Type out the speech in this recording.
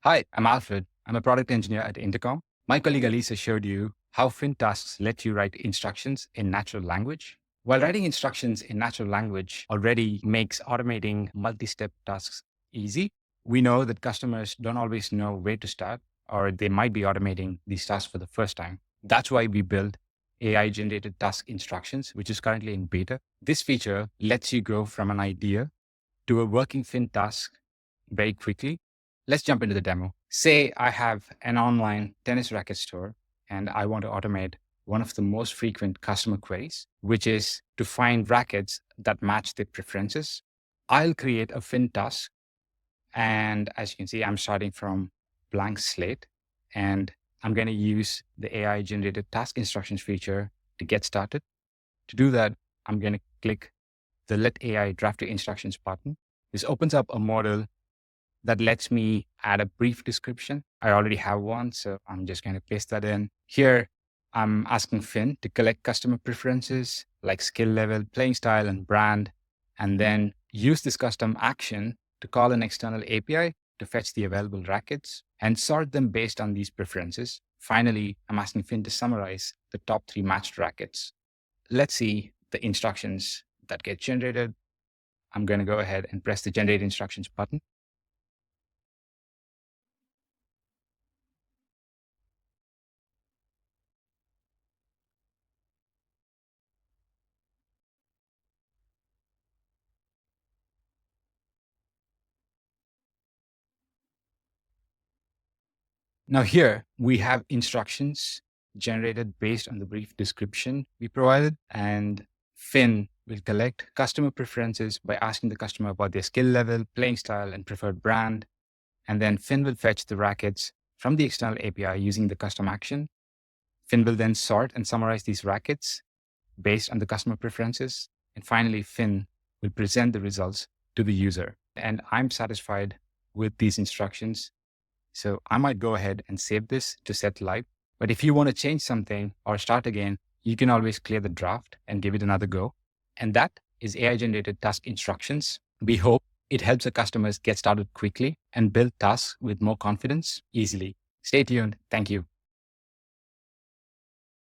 Hi, I'm Alfred. I'm a product engineer at Intercom. My colleague Elisa showed you how Fin tasks let you write instructions in natural language. While writing instructions in natural language already makes automating multi-step tasks easy, we know that customers don't always know where to start, or they might be automating these tasks for the first time. That's why we build AI-generated task instructions, which is currently in beta. This feature lets you go from an idea to a working Fin task very quickly. Let's jump into the demo. Say I have an online tennis racket store and I want to automate one of the most frequent customer queries, which is to find rackets that match their preferences. I'll create a Fin task. And as you can see, I'm starting from blank slate and I'm going to use the AI generated task instructions feature to get started. To do that, I'm going to click the Let AI Draft Your Instructions button. This opens up a modal that lets me add a brief description. I already have one, so I'm just going to paste that in. Here, I'm asking Fin to collect customer preferences like skill level, playing style, and brand, and then use this custom action to call an external API to fetch the available rackets and sort them based on these preferences. Finally, I'm asking Fin to summarize the top 3 matched rackets. Let's see the instructions that get generated. I'm going to go ahead and press the Generate Instructions button. Now here we have instructions generated based on the brief description we provided, and Fin will collect customer preferences by asking the customer about their skill level, playing style, and preferred brand. And then Fin will fetch the rackets from the external API using the custom action. Fin will then sort and summarize these rackets based on the customer preferences. And finally, Fin will present the results to the user. And I'm satisfied with these instructions. So I might go ahead and save this to set live. But if you want to change something or start again, you can always clear the draft and give it another go. And that is AI-generated task instructions. We hope it helps our customers get started quickly and build tasks with more confidence easily. Stay tuned. Thank you.